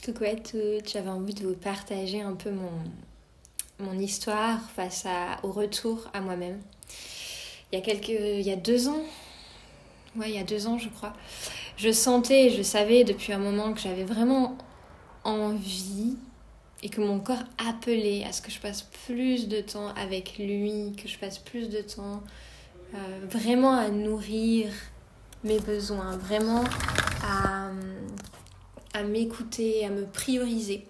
Coucou à toutes, j'avais envie de vous partager un peu mon histoire au retour à moi-même. Il y a 2 ans, il y a 2 ans je crois, je sentais et je savais depuis un moment que j'avais vraiment envie et que mon corps appelait à ce que je passe plus de temps avec lui, que je passe plus de temps vraiment à nourrir mes besoins, vraiment à m'écouter, à me prioriser.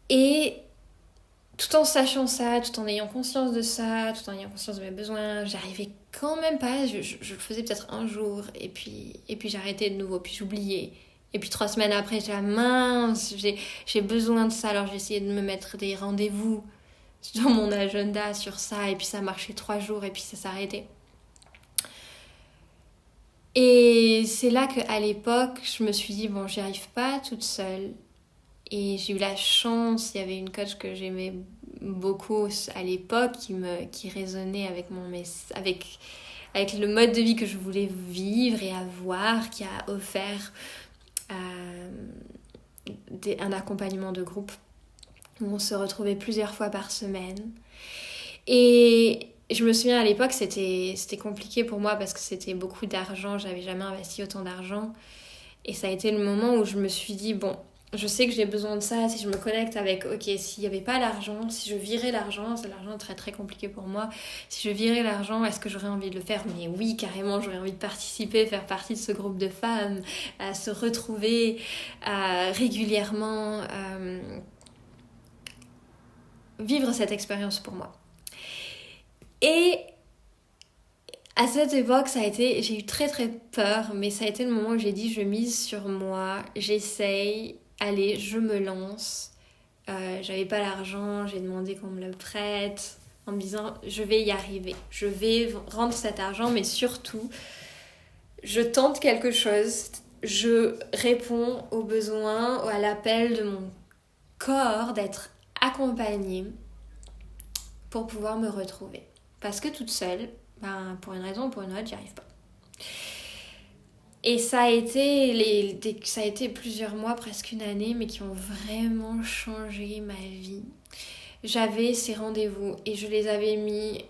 Et tout en sachant ça, tout en ayant conscience de ça, tout en ayant conscience de mes besoins, j'arrivais quand même pas. Je le faisais peut-être un jour et puis j'arrêtais de nouveau, puis j'oubliais. Et puis 3 semaines après, j'étais là, mince, j'ai besoin de ça. Alors j'ai essayé de me mettre des rendez-vous dans mon agenda sur ça. Et puis ça marchait 3 jours et puis ça s'arrêtait. Et c'est là qu'à l'époque, je me suis dit, bon, j'y arrive pas toute seule. Et j'ai eu la chance, il y avait une coach que j'aimais beaucoup à l'époque qui résonnait avec le mode de vie que je voulais vivre et avoir, qui a offert un accompagnement de groupe où on se retrouvait plusieurs fois par semaine. Et je me souviens à l'époque, c'était compliqué pour moi parce que c'était beaucoup d'argent, j'avais jamais investi autant d'argent. Et ça a été le moment où je me suis dit, bon, je sais que j'ai besoin de ça, si je me connecte avec, ok, s'il n'y avait pas l'argent, si je virais l'argent, c'est l'argent très très compliqué pour moi, si je virais l'argent, est-ce que j'aurais envie de le faire? Mais oui, carrément, j'aurais envie de participer, faire partie de ce groupe de femmes, à se retrouver régulièrement, vivre cette expérience pour moi. Et à cette époque, j'ai eu très très peur, mais ça a été le moment où j'ai dit, je mise sur moi, j'essaye, allez, je me lance. J'avais pas l'argent, j'ai demandé qu'on me le prête en me disant je vais y arriver, je vais rendre cet argent, mais surtout je tente quelque chose, je réponds aux besoins, à l'appel de mon corps d'être accompagnée pour pouvoir me retrouver. Parce que toute seule, pour une raison ou pour une autre, j'y arrive pas. Et ça a été plusieurs mois, presque une année, mais qui ont vraiment changé ma vie. J'avais ces rendez-vous et je les avais mis...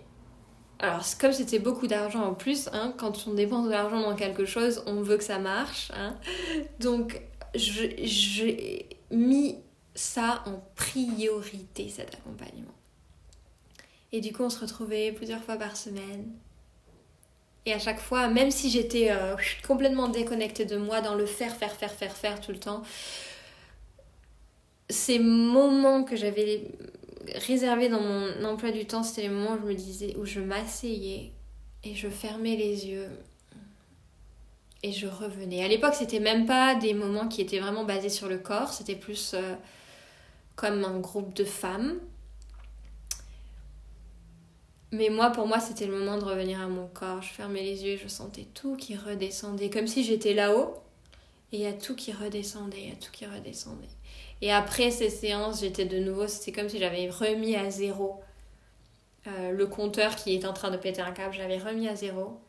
Alors, comme c'était beaucoup d'argent en plus, quand on dépense de l'argent dans quelque chose, on veut que ça marche. Donc, j'ai mis ça en priorité, cet accompagnement. Et du coup, on se retrouvait plusieurs fois par semaine. Et à chaque fois, même si j'étais complètement déconnectée de moi dans le faire tout le temps, ces moments que j'avais réservés dans mon emploi du temps, c'était les moments où je me disais, où je m'asseyais et je fermais les yeux et je revenais. À l'époque, c'était même pas des moments qui étaient vraiment basés sur le corps, c'était plus comme un groupe de femmes. Mais pour moi, c'était le moment de revenir à mon corps. Je fermais les yeux et je sentais tout qui redescendait. Comme si j'étais là-haut. Et il y a tout qui redescendait, Et après ces séances, c'était comme si j'avais remis à zéro le compteur qui est en train de péter un câble. J'avais remis à zéro.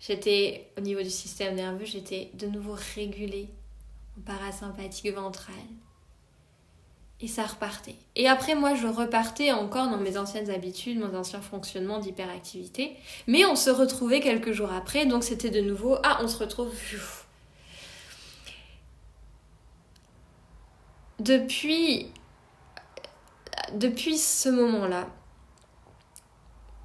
J'étais, au niveau du système nerveux, j'étais de nouveau régulée en parasympathique ventrale. Et ça repartait. Et après, moi, je repartais encore dans mes anciennes habitudes, mon ancien fonctionnement d'hyperactivité. Mais on se retrouvait quelques jours après, donc c'était de nouveau, on se retrouve. Depuis ce moment-là,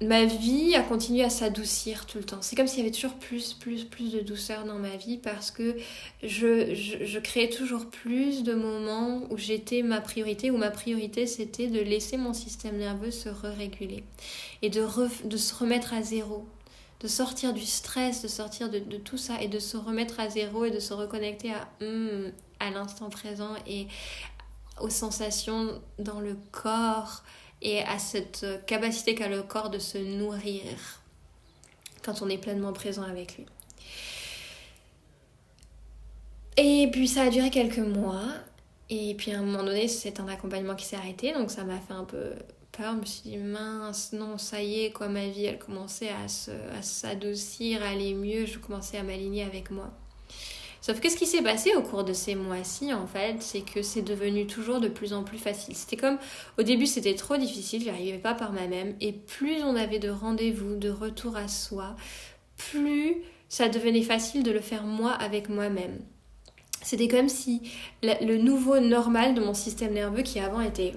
ma vie a continué à s'adoucir tout le temps. C'est comme s'il y avait toujours plus de douceur dans ma vie parce que je créais toujours plus de moments où j'étais ma priorité, où ma priorité c'était de laisser mon système nerveux se réguler et de se remettre à zéro, de sortir du stress, de sortir de tout ça et de se remettre à zéro et de se reconnecter à l'instant présent et aux sensations dans le corps et à cette capacité qu'a le corps de se nourrir quand on est pleinement présent avec lui. Et puis ça a duré quelques mois, et puis à un moment donné, c'est un accompagnement qui s'est arrêté, donc ça m'a fait un peu peur. Je me suis dit, mince, non, ça y est, quoi, ma vie, elle commençait à s'adoucir, à aller mieux, je commençais à m'aligner avec moi. Sauf que ce qui s'est passé au cours de ces mois-ci, en fait, c'est que c'est devenu toujours de plus en plus facile. C'était comme, au début, c'était trop difficile, j'y arrivais pas par moi-même. Et plus on avait de rendez-vous, de retour à soi, plus ça devenait facile de le faire moi avec moi-même. C'était comme si le nouveau normal de mon système nerveux qui avant était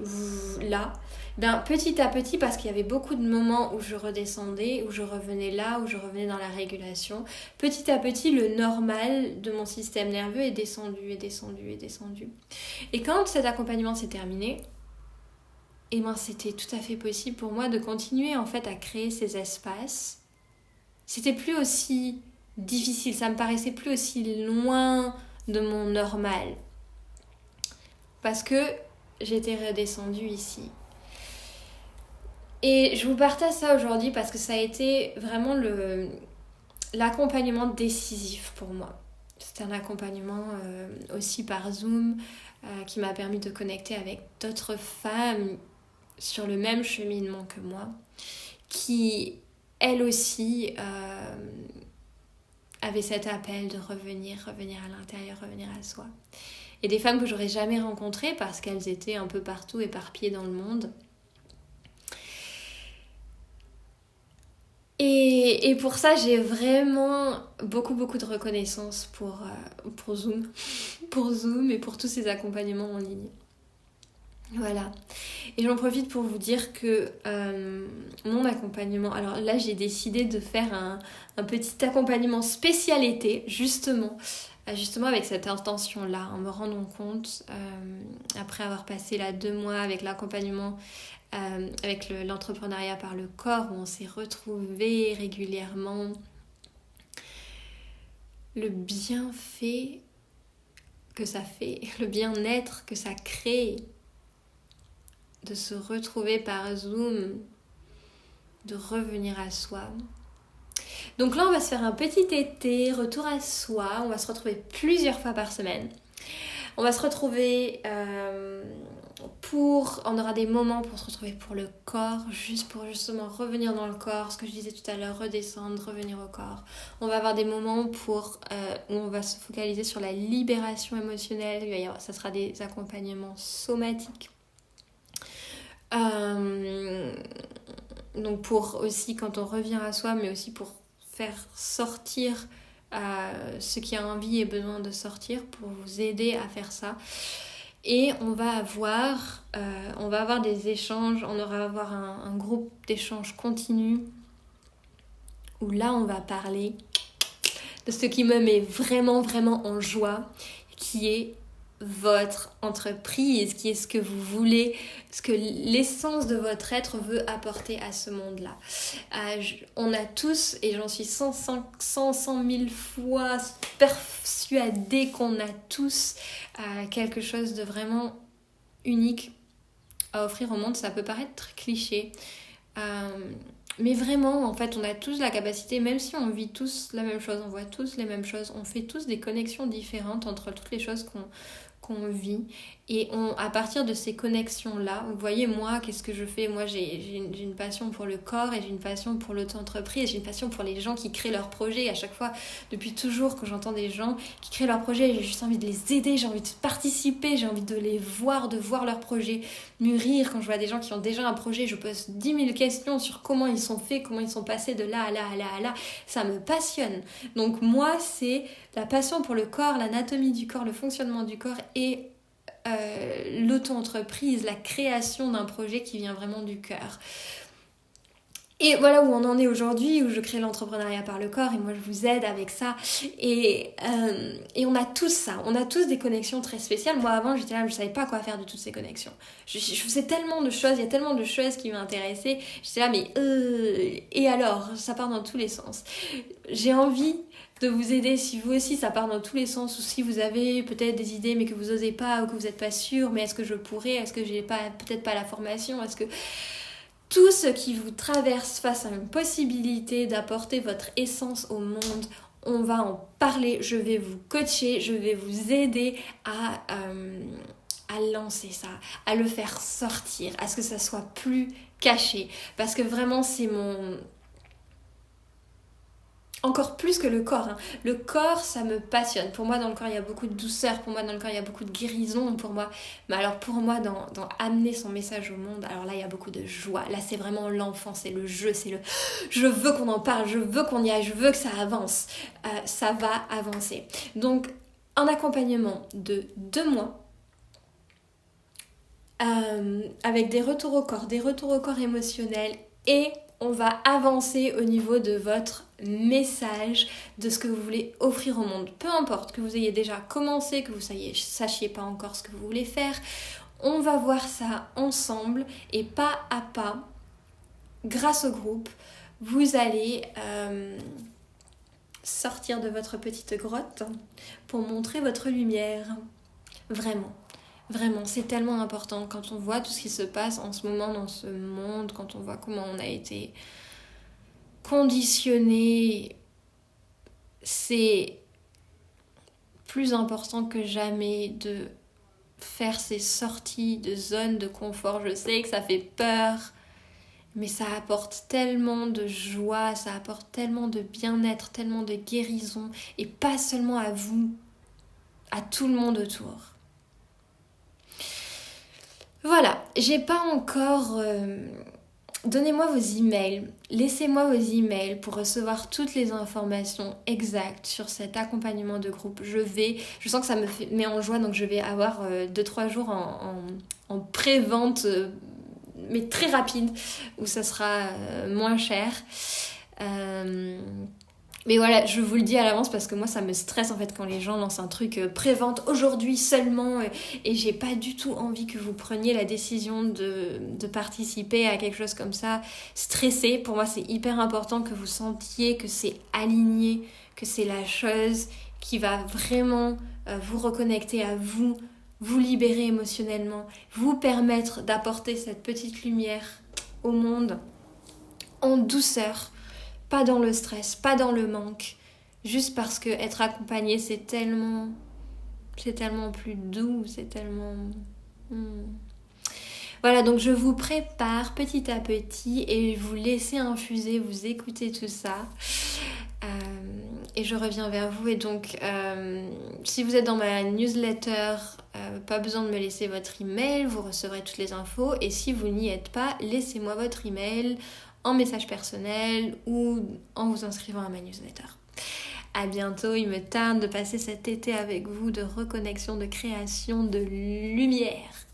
là, ben petit à petit, parce qu'il y avait beaucoup de moments où je redescendais, où je revenais là, où je revenais dans la régulation, petit à petit le normal de mon système nerveux est descendu, est descendu, est descendu. Et quand cet accompagnement s'est terminé, et ben c'était tout à fait possible pour moi de continuer en fait à créer ces espaces. C'était plus aussi difficile, ça me paraissait plus aussi loin de mon normal. Parce que j'étais redescendue ici. Et je vous partage ça aujourd'hui parce que ça a été vraiment l'accompagnement décisif pour moi. C'était un accompagnement aussi par Zoom qui m'a permis de connecter avec d'autres femmes sur le même cheminement que moi, qui elles aussi avaient cet appel de revenir à l'intérieur, revenir à soi. Et des femmes que j'aurais jamais rencontrées parce qu'elles étaient un peu partout éparpillées dans le monde. Et pour ça, j'ai vraiment beaucoup de reconnaissance pour Zoom, pour Zoom et pour tous ces accompagnements en ligne. Voilà. Et j'en profite pour vous dire que mon accompagnement... Alors là, j'ai décidé de faire un petit accompagnement spécial été, justement avec cette intention-là, en me rendant compte, après avoir passé là 2 mois avec l'accompagnement, avec l'entrepreneuriat par le corps, où on s'est retrouvés régulièrement, le bienfait que ça fait, le bien-être que ça crée, de se retrouver par Zoom, de revenir à soi. Donc là, on va se faire un petit été, retour à soi. On va se retrouver plusieurs fois par semaine. On va se retrouver on aura des moments pour se retrouver pour le corps, juste pour justement revenir dans le corps, ce que je disais tout à l'heure, redescendre, revenir au corps. On va avoir des moments où on va se focaliser sur la libération émotionnelle. Ça sera des accompagnements somatiques. Donc pour aussi quand on revient à soi, mais aussi pour faire sortir ce qui a envie et besoin de sortir, pour vous aider à faire ça. Et on va avoir des échanges, on va avoir un groupe d'échanges continus où là on va parler de ce qui me met vraiment en joie, qui est votre entreprise, qui est ce que vous voulez, ce que l'essence de votre être veut apporter à ce monde-là. On a tous, et j'en suis 100 000 fois persuadée qu'on a tous quelque chose de vraiment unique à offrir au monde. Ça peut paraître cliché, mais vraiment, en fait, on a tous la capacité, même si on vit tous la même chose, on voit tous les mêmes choses, on fait tous des connexions différentes entre toutes les choses qu'on vit. Et à partir de ces connexions-là, vous voyez, moi, qu'est-ce que je fais ? Moi, j'ai une passion pour le corps et j'ai une passion pour l'auto-entreprise, j'ai une passion pour les gens qui créent leurs projets. À chaque fois, depuis toujours, quand j'entends des gens qui créent leurs projets, j'ai juste envie de les aider, j'ai envie de participer, j'ai envie de les voir, de voir leurs projets mûrir. Quand je vois des gens qui ont déjà un projet, je pose 10 000 questions sur comment ils sont faits, comment ils sont passés de là à là à là à là. Ça me passionne. Donc moi, c'est la passion pour le corps, l'anatomie du corps, le fonctionnement du corps et l'auto-entreprise, la création d'un projet qui vient vraiment du cœur. Et voilà où on en est aujourd'hui, où je crée l'entrepreneuriat par le corps et moi je vous aide avec ça. Et on a tous ça, on a tous des connexions très spéciales. Moi avant j'étais là, je ne savais pas quoi faire de toutes ces connexions. Je faisais tellement de choses, il y a tellement de choses qui m'intéressaient. J'étais là mais et alors, ça part dans tous les sens. J'ai envie de vous aider si vous aussi ça part dans tous les sens, ou si vous avez peut-être des idées mais que vous osez pas ou que vous n'êtes pas sûr, mais est-ce que je pourrais, est-ce que j'ai peut-être pas la formation, est-ce que tout ce qui vous traverse face à une possibilité d'apporter votre essence au monde, on va en parler, je vais vous coacher, je vais vous aider à lancer ça, à le faire sortir, à ce que ça soit plus caché, parce que vraiment c'est mon... encore plus que le corps. Hein. Le corps, ça me passionne. Pour moi, dans le corps, il y a beaucoup de douceur. Pour moi, dans le corps, il y a beaucoup de guérison. Pour moi, mais alors pour moi, dans amener son message au monde, alors là, il y a beaucoup de joie. Là, c'est vraiment l'enfant, c'est le jeu, c'est le je veux qu'on en parle, je veux qu'on y aille, je veux que ça avance. Ça va avancer. Donc, un accompagnement de 2 mois avec des retours au corps émotionnels et on va avancer au niveau de votre message, de ce que vous voulez offrir au monde. Peu importe que vous ayez déjà commencé, que vous sachiez pas encore ce que vous voulez faire, on va voir ça ensemble et pas à pas, grâce au groupe, vous allez sortir de votre petite grotte pour montrer votre lumière. Vraiment. Vraiment, c'est tellement important quand on voit tout ce qui se passe en ce moment dans ce monde, quand on voit comment on a été conditionné. C'est plus important que jamais de faire ces sorties de zone de confort. Je sais que ça fait peur, mais ça apporte tellement de joie, ça apporte tellement de bien-être, tellement de guérison, et pas seulement à vous, à tout le monde autour. Voilà, j'ai pas encore... Donnez-moi vos emails, laissez-moi vos emails pour recevoir toutes les informations exactes sur cet accompagnement de groupe. Je sens que ça me met en joie, donc je vais avoir 2-3 jours en pré-vente, mais très rapide, où ça sera moins cher. Mais voilà, je vous le dis à l'avance parce que moi ça me stresse en fait quand les gens lancent un truc pré-vente aujourd'hui seulement et j'ai pas du tout envie que vous preniez la décision de participer à quelque chose comme ça stressé. Pour moi c'est hyper important que vous sentiez que c'est aligné, que c'est la chose qui va vraiment vous reconnecter à vous, vous libérer émotionnellement, vous permettre d'apporter cette petite lumière au monde en douceur. Pas dans le stress, pas dans le manque. Juste parce que être accompagné, c'est tellement plus doux, c'est tellement... Voilà, donc je vous prépare petit à petit et vous laissez infuser, vous écoutez tout ça. Et je reviens vers vous. Et donc, si vous êtes dans ma newsletter, pas besoin de me laisser votre email, vous recevrez toutes les infos. Et si vous n'y êtes pas, laissez-moi votre email en message personnel ou en vous inscrivant à ma newsletter. À bientôt, il me tarde de passer cet été avec vous de reconnexion, de création, de lumière.